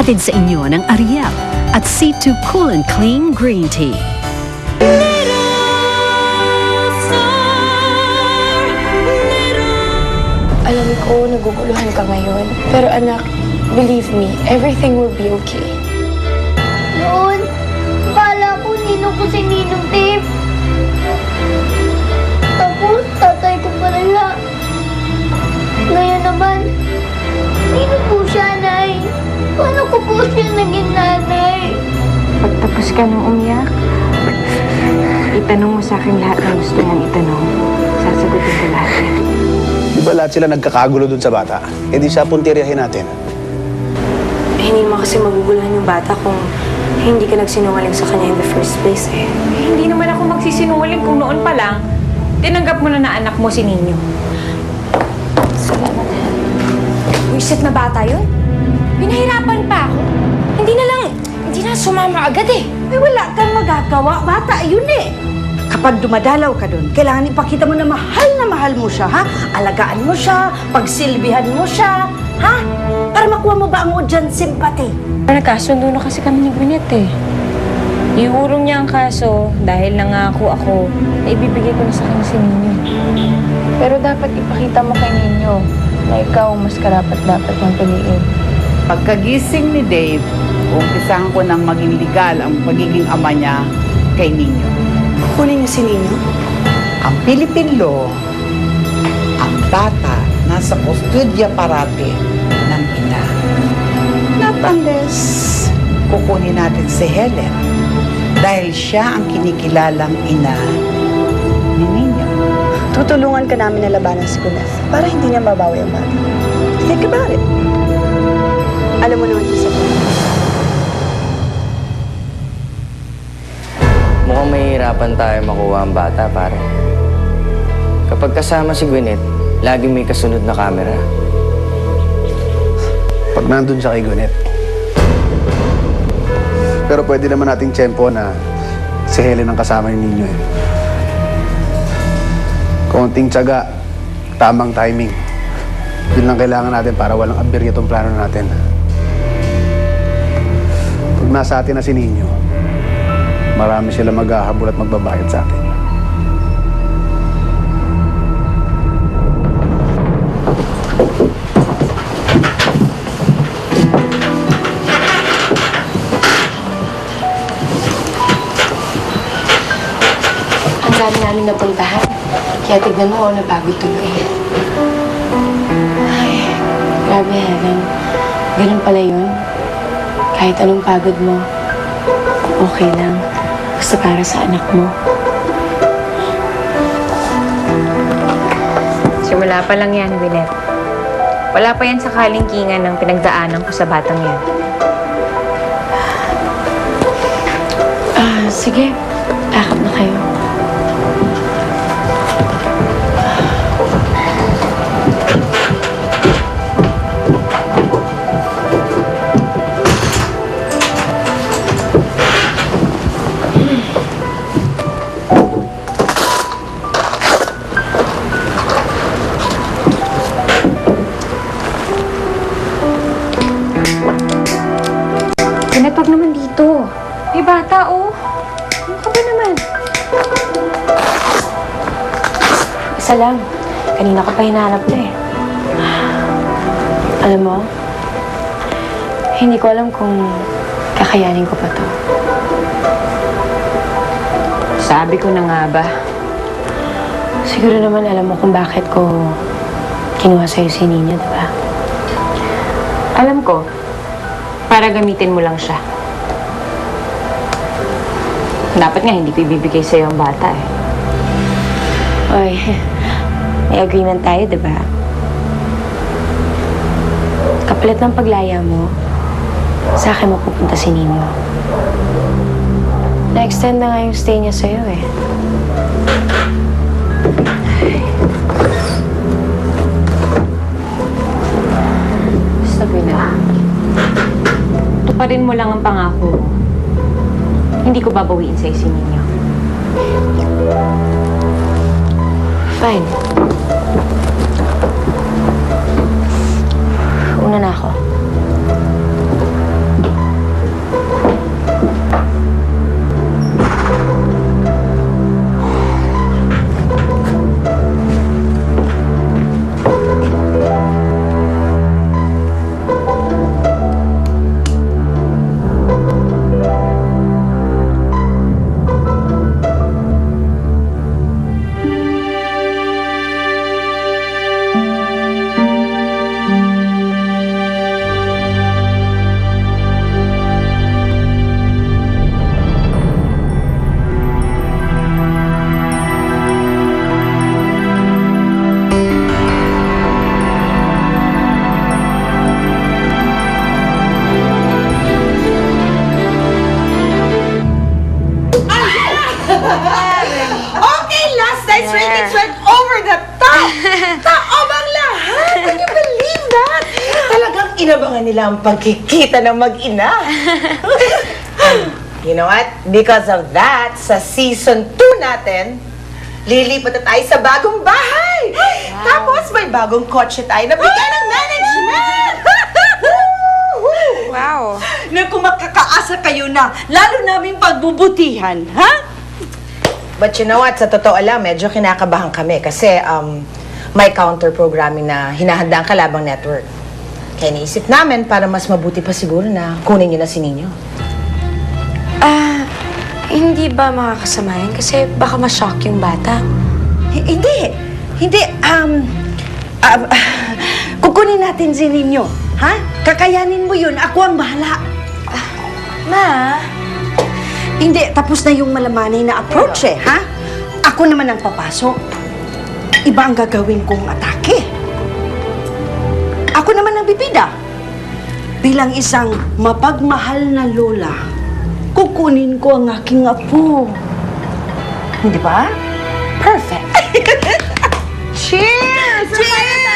Hatid sa inyo ng Ariel at C2 Cool and Clean Green Tea. Alam ko, naguguluhan ka ngayon. Pero anak, believe me, everything will be okay. Noon, akala ko ninong ko si Ninong Dave. Tapos, tatay ko pala. Ngayon naman, ninong po siya, Nay. Paano ko po siya naging nanay? Pagtapos ka nung umiyak, itanong mo sa akin lahat ng gusto mong itanong. Sasagutin ko lahat yan. Di ba lahat sila nagkakagulo dun sa bata? E di siya puntiryahin natin. Hindi naman kasi maguguluhan yung bata kung hindi ka nagsinungaling sa kanya in the first place eh. Hindi naman ako magsisinungaling kung noon pa lang, tinanggap mo na na anak mo si Ninyo. Salamat. Wisit na bata yun? Pinahirapan pa ako. Hindi na sumama agad eh. Ay, wala kang magagawa. Bata, yun eh. Kapag dumadalaw ka doon, kailangan ipakita mo na mahal mo siya, ha? Alagaan mo siya, pagsilbihan mo siya, ha? Para makuha mo ba ang audience sympathy? Nagkasundo na kasi kami ni Gwyneth eh. Iurong niya ang kaso dahil nangako ako na ibibigay ko na sa kanya si Ninyo. Pero dapat ipakita mo kay Ninyo na ikaw mas karapat-dapat ng piliin. Pagkagising ni Dave, umpisahan ko nang maging legal ang pagiging ama niya kay Ninyo. Kunin niyo si Ninyo. Ang Philippine law, ang bata nasa kustudya parati ng ina. Not unless kukunin natin si Helen dahil siya ang kinikilalang ina ni Ninyo. Tutulungan ka namin na labanan si Gwyneth para hindi niya mabawi ang bata. Think about it. Alam mo naman isa ko. Mukhang mahihirapan tayo makuha ang bata, pare. Kapag kasama si Gwyneth, laging may kasunod na camera. Pag nandun siya kay Gwyneth. Pero pwede naman nating tiyempo na si Helen ang kasama ni Ninyo eh. Konting tiyaga, tamang timing. Yun lang kailangan natin para walang aberya itong plano natin. Pag nasa atin na si Ninyo, marami sila maghahabol at magbabayad sa atin. Ang dami namin napuntahan. Kaya tignan mo, napagod tuloy. Ay, grabe, Helen. Ganun pala yun. Kahit anong pagod mo, okay lang. Basta para sa anak mo. Simula pa lang yan, Gwyneth. Wala pa yan sa kalingkingan ng pinagdaanan ko sa batang yan. Sige. Akap na kayo. Gwyneth, wag naman dito. May bata, oh. Ano ka ba naman? Isa lang. Kanina ko pa hinahanap na eh. Alam mo, hindi ko alam kung kakayanin ko pa to. Sabi ko na nga ba? Siguro naman alam mo kung bakit ko kinuha sa'yo si Nina, diba? Alam ko, para gamitin mo lang siya. Dapat nga hindi ko ibibigay sa'yo ang bata eh. Oy, may agreement tayo, diba? Kapalit ng paglaya mo, sa akin mapupunta si Nino. Na-extend na nga yung stay niya sa'yo eh. Sabi na, tuparin mo lang ang pangako mo. Hindi ko babawiin sa'yo si Ninyo. Fine. Una na ako. nila ang pagkikita ng mag-ina. You know what? Because of that, sa season 2 natin, lilipat na tayo sa bagong bahay! Tapos may bagong kotse tayo na bigyan ng management! Wow. Na kung makakaasa kayo na, lalo namin pagbubutihan, ha? But you know what? Sa totoo lang, medyo kinakabahan kami kasi may counter-programming na hinahanda ang Kalabang Network. Kaya naisip namin para mas mabuti pa siguro na kunin niyo na si Ninyo. Hindi ba makakasama yan? Kasi baka ma-shock yung bata. Hindi. Kukunin natin si Ninyo, ha? Kakayanin mo yun. Ako ang bahala. Ma, Hindi, tapos na yung malamanay na approach ha? Ako naman ang papasok. Iba ang gagawin kong atake. Ako naman ang bibida. Bilang isang mapagmahal na lola, kukunin ko ang aking apo. Hindi ba? Perfect. Cheers! Cheers!